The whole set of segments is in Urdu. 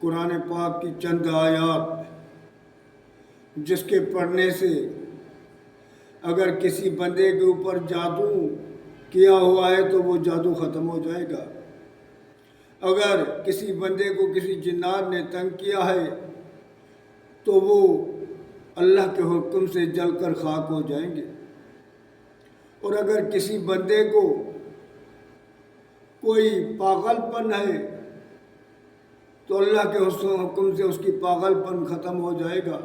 قرآن پاک کی چند آیات جس کے پڑھنے سے اگر کسی بندے کے اوپر جادو کیا ہوا ہے تو وہ جادو ختم ہو جائے گا۔ اگر کسی بندے کو کسی جنات نے تنگ کیا ہے تو وہ اللہ کے حکم سے جل کر خاک ہو جائیں گے، اور اگر کسی بندے کو کوئی پاگل پن ہے تو اللہ کے حکم سے اس کی پاگل پن ختم ہو جائے گا۔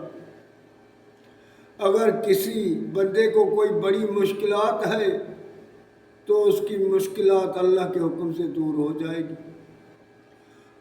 اگر کسی بندے کو کوئی بڑی مشکلات ہے تو اس کی مشکلات اللہ کے حکم سے دور ہو جائے گی۔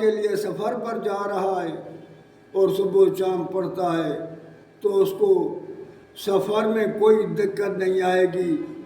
کے لیے سفر پر جا رہا ہے اور صبح شام پڑھتا ہے تو اس کو سفر میں کوئی دقت نہیں آئے گی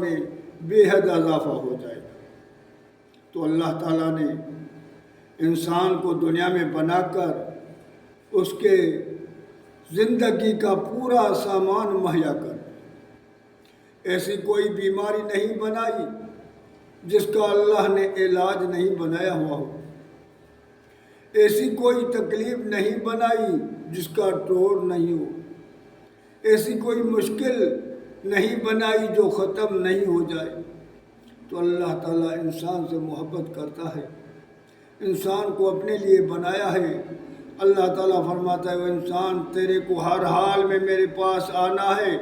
میں بے حد اضافہ ہو جائے گا۔ تو اللہ تعالیٰ نے انسان کو دنیا میں بنا کر اس کے زندگی کا پورا سامان مہیا کر ایسی کوئی بیماری نہیں بنائی جس کا اللہ نے علاج نہیں بنایا ہوا ہو، ایسی کوئی تکلیف نہیں بنائی جس کا توڑ نہیں ہو، ایسی کوئی مشکل نہیں بنائی جو ختم نہیں ہو جائے۔ تو اللہ تعالیٰ انسان سے محبت کرتا ہے، انسان کو اپنے لیے بنایا ہے۔ اللہ تعالیٰ فرماتا ہے وہ انسان تیرے کو ہر حال میں میرے پاس آنا ہے،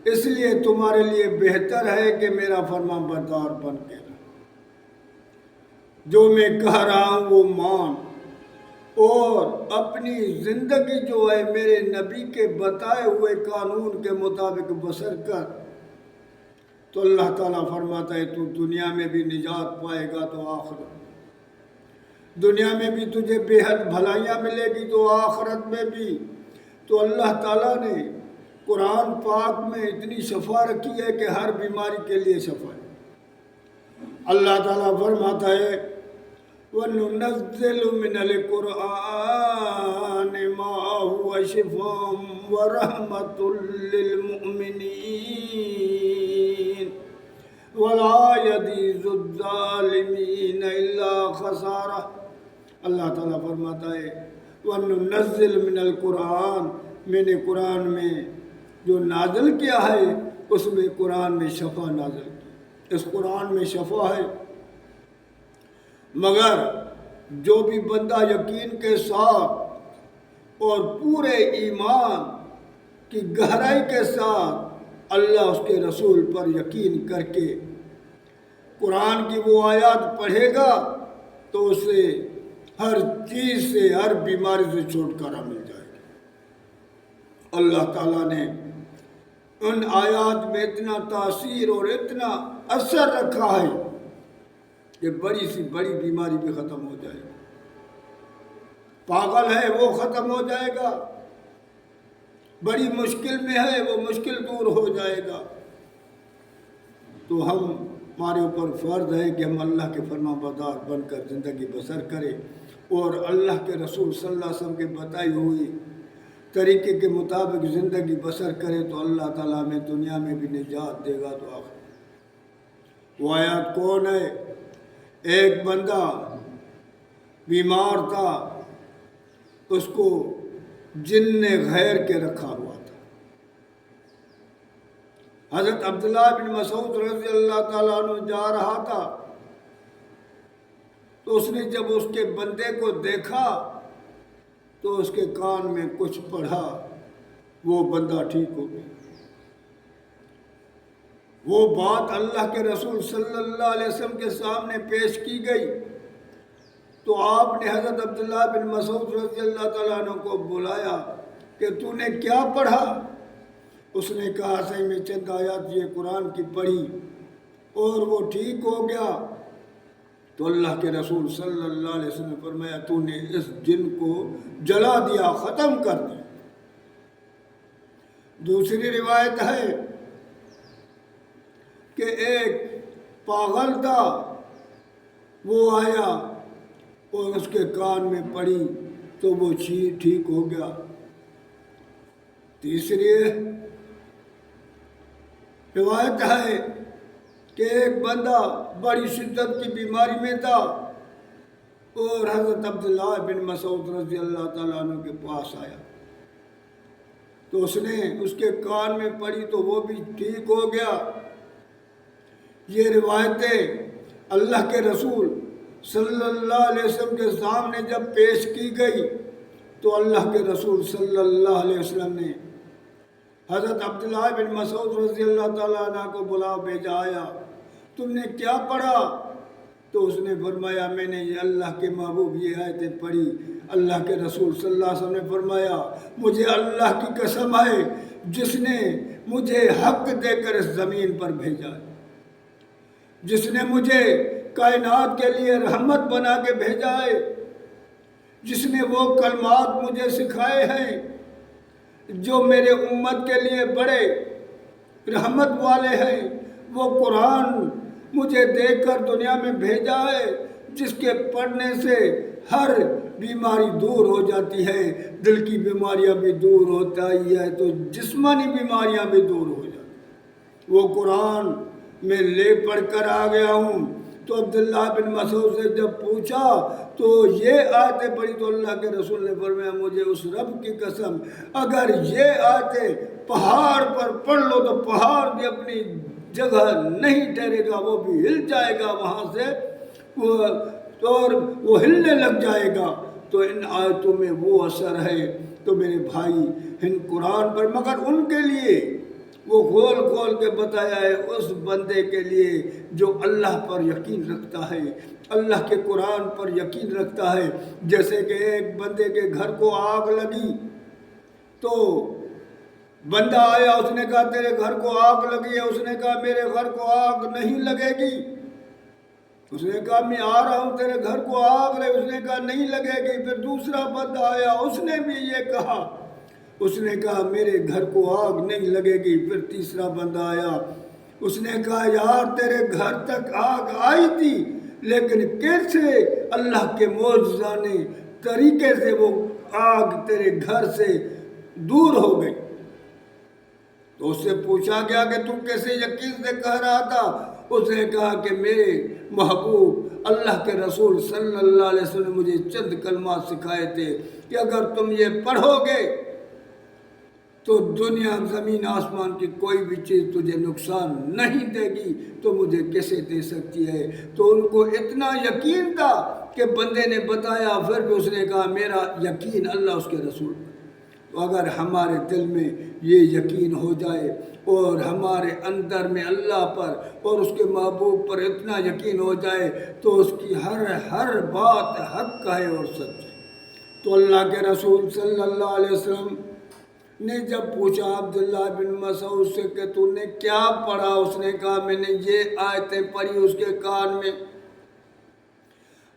اس لیے تمہارے لیے بہتر ہے کہ میرا فرما بردار بن کے رہو، جو میں کہہ رہا ہوں وہ مان، اور اپنی زندگی جو ہے میرے نبی کے بتائے ہوئے قانون کے مطابق بسر کر۔ تو اللہ تعالیٰ فرماتا ہے تو دنیا میں بھی نجات پائے گا تو آخرت، دنیا میں بھی تجھے بے حد بھلائیاں ملے گی تو آخرت میں بھی۔ تو اللہ تعالیٰ نے قرآن پاک میں اتنی شفا رکھی ہے کہ ہر بیماری کے لیے شفا ہے۔ اللہ تعالیٰ فرماتا ہے وَنُنَزِّلُ مِنَ الْقُرْآنِ مَا هُوَ شِفَاءٌ وَرَحْمَةٌ لِّلْمُؤْمِنِينَ وَلَا يَزِيدُ الظَّالِمِينَ إِلَّا خَسَارًا۔ اللہ تعالیٰ فرماتا ہے وَنُنَزِّلُ مِنَ الْقُرْآنِ، میں نے قرآن میں جو نازل کیا ہے اس میں قرآن میں شفا نازل کی، اس قرآن میں شفا ہے۔ مگر جو بھی بندہ یقین کے ساتھ اور پورے ایمان کی گہرائی کے ساتھ اللہ اس کے رسول پر یقین کر کے قرآن کی وہ آیات پڑھے گا تو اسے ہر چیز سے، ہر بیماری سے چھٹکارا مل جائے گا۔ اللہ تعالیٰ نے ان آیات میں اتنا تاثیر اور اتنا اثر رکھا ہے کہ بڑی سی بڑی بیماری بھی ختم ہو جائے گی، پاگل ہے وہ ختم ہو جائے گا، بڑی مشکل میں ہے وہ مشکل دور ہو جائے گا۔ تو ہمارے اوپر فرض ہے کہ ہم اللہ کے فرما بردار بن کر زندگی بسر کریں اور اللہ کے رسول صلی اللہ علیہ وسلم کے بتائی ہوئی طریقے کے مطابق زندگی بسر کرے تو اللہ تعالیٰ ہمیں دنیا میں بھی نجات دے گا تو آخر۔ وہ آیات کون ہے؟ ایک بندہ بیمار تھا، اس کو جن نے غیر کے رکھا ہوا تھا۔ حضرت عبداللہ بن مسعود رضی اللہ تعالیٰ عنہ جا رہا تھا تو اس نے جب اس کے بندے کو دیکھا تو اس کے کان میں کچھ پڑھا، وہ بندہ ٹھیک ہو گیا۔ وہ بات اللہ کے رسول صلی اللہ علیہ وسلم کے سامنے پیش کی گئی تو آپ نے حضرت عبداللہ بن مسعود رضی اللہ تعالیٰ عنہ کو بلایا کہ تو نے کیا پڑھا؟ اس نے کہا صحیح میں چند آیات یہ قرآن کی پڑھی اور وہ ٹھیک ہو گیا۔ تو اللہ کے رسول صلی اللہ علیہ وسلم نے فرمایا تو نے اس جن کو جلا دیا، ختم کر دیا۔ دوسری روایت ہے کہ ایک پاگل تھا، وہ آیا اور اس کے کان میں پڑی تو وہ ٹھیک ہو گیا۔ تیسری روایت ہے کہ ایک بندہ بڑی شدت کی بیماری میں تھا، اور حضرت عبداللہ بن مسعود رضی اللہ تعالیٰ عنہ کے پاس آیا تو اس نے اس کے کان میں پڑھی تو وہ بھی ٹھیک ہو گیا۔ یہ روایتیں اللہ کے رسول صلی اللہ علیہ وسلم کے سامنے جب پیش کی گئی تو اللہ کے رسول صلی اللہ علیہ وسلم نے حضرت عبداللہ بن مسعود رضی اللہ تعالیٰ عنہ کو بلا بھیجا، آیا تم نے کیا پڑھا؟ تو اس نے فرمایا میں نے یہ اللہ کے محبوب یہ آیتیں پڑھی۔ اللہ کے رسول صلی اللہ علیہ وسلم نے فرمایا مجھے اللہ کی قسم ہے جس نے مجھے حق دے کر اس زمین پر بھیجا ہے، جس نے مجھے کائنات کے لیے رحمت بنا کے بھیجا ہے، جس نے وہ کلمات مجھے سکھائے ہیں جو میرے امت کے لیے بڑے رحمت والے ہیں، وہ قرآن مجھے دے کر دنیا میں بھیجا ہے جس کے پڑھنے سے ہر بیماری دور ہو جاتی ہے، دل کی بیماریاں بھی دور ہوتا ہی ہے تو جسمانی بیماریاں بھی دور ہو جاتی ہیں۔ وہ قرآن میں لے پڑھ کر آ گیا ہوں۔ تو عبداللہ بن مسعود سے جب پوچھا تو یہ آیتیں پڑھی تو اللہ کے رسول نے فرمایا مجھے اس رب کی قسم اگر یہ آیتیں پہاڑ پر پڑھ لو تو پہاڑ بھی اپنی جگہ نہیں ٹھہرے گا، وہ بھی ہل جائے گا وہاں سے، اور وہ ہلنے لگ جائے گا۔ تو ان آیتوں میں وہ اثر ہے۔ تو میرے بھائی ان قرآن پر مگر ان کے لیے وہ کھول کھول کے بتایا ہے اس بندے کے لیے جو اللہ پر یقین رکھتا ہے، اللہ کے قرآن پر یقین رکھتا ہے۔ جیسے کہ ایک بندے کے گھر کو آگ لگی تو بندہ آیا، اس نے کہا تیرے گھر کو آگ لگی ہے، اس نے کہا میرے گھر کو آگ نہیں لگے گی، اس نے کہا میں آ رہا ہوں تیرے گھر کو آگ لگے، اس نے کہا نہیں لگے گی۔ پھر دوسرا بندہ آیا، اس نے بھی یہ کہا، اس نے کہا میرے گھر کو آگ نہیں لگے گی۔ پھر تیسرا بندہ آیا، اس نے کہا یار تیرے گھر تک آگ آئی تھی لیکن کیسے اللہ کے معجزانے طریقے سے وہ آگ تیرے گھر سے دور ہو گئی۔ تو اس سے پوچھا گیا کہ تو کیسے یقین سے کہہ رہا تھا؟ اس نے کہا کہ میرے محبوب اللہ کے رسول صلی اللہ علیہ وسلم نے مجھے چند کلمات سکھائے تھے کہ اگر تم یہ پڑھو گے تو دنیا زمین آسمان کی کوئی بھی چیز تجھے نقصان نہیں دے گی، تو مجھے کیسے دے سکتی ہے؟ تو ان کو اتنا یقین تھا کہ بندے نے بتایا، پھر بھی اس نے کہا میرا یقین اللہ اس کے رسول پر۔ تو اگر ہمارے دل میں یہ یقین ہو جائے اور ہمارے اندر میں اللہ پر اور اس کے محبوب پر اتنا یقین ہو جائے تو اس کی ہر بات حق ہے اور سچ ہے۔ تو اللہ کے رسول صلی اللہ علیہ وسلم نے جب پوچھا عبداللہ بن مسعود سے کہ تو نے کیا پڑھا؟ اس نے کہا میں نے یہ آیتیں پڑھی اس کے کان میں،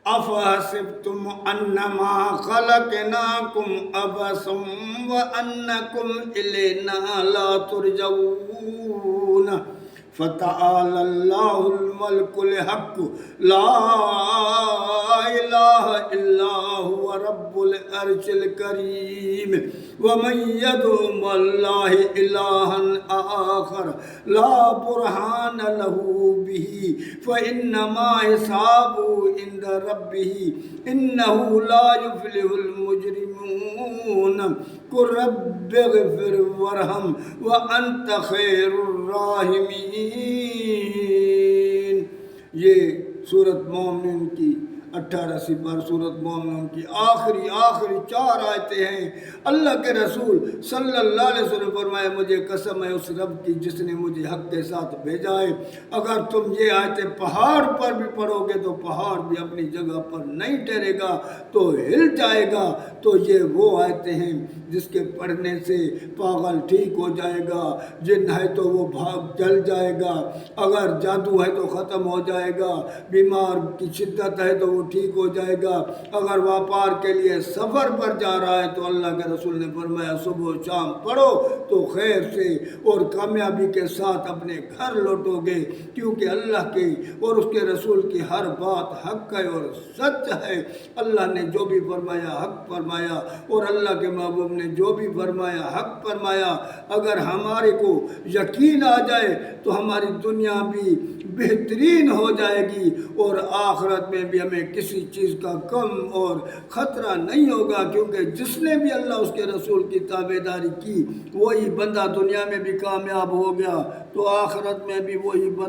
افحسبتم انما خلقناکم عبثا وانکم الینا لا ترجعون فتعالی اللہ الملک الحق لا الہ الا هو رب العرش الکریم ومن يدع مع اللہ الہا آخر لا برہان له به فإنما حسابه عند ربه إنه لا يفلح المجرمون قل رب اغفر وارحم وأنت خير الراحمين۔ یہ سورۃ مومنون کی 18 سپار سورۃ مومنون کی آخری 4 آیتیں ہیں۔ اللہ کے رسول صلی اللہ علیہ وسلم فرمایا مجھے قسم ہے اس رب کی جس نے مجھے حق کے ساتھ بھیجا ہے، اگر تم یہ آیتیں پہاڑ پر بھی پڑھو گے تو پہاڑ بھی اپنی جگہ پر نہیں ٹھہرے گا، تو ہل جائے گا۔ تو یہ وہ آیتیں ہیں جس کے پڑھنے سے پاگل ٹھیک ہو جائے گا، جن ہے تو وہ بھاگ جل جائے گا، اگر جادو ہے تو ختم ہو جائے گا، بیمار کی شدت ہے تو وہ ٹھیک ہو جائے گا، اگر ویاپار کے لیے سفر پر جا رہا ہے تو اللہ کے رسول نے فرمایا صبح و شام پڑھو تو خیر سے اور کامیابی کے ساتھ اپنے گھر لوٹو گے، کیونکہ اللہ کے اور اس کے رسول کی ہر بات حق ہے اور سچ ہے۔ اللہ نے جو بھی فرمایا حق فرمایا اور اللہ کے محبوب نے جو بھی فرمایا حق فرمایا۔ اگر ہمارے کو یقین آ جائے تو ہماری دنیا بھی بہترین ہو جائے گی اور آخرت میں بھی ہمیں کسی چیز کا کم اور خطرہ نہیں ہوگا، کیونکہ جس نے بھی اللہ اس کے رسول کی تابعداری کی وہی بندہ دنیا میں بھی کامیاب ہو گیا تو آخرت میں بھی وہی بندہ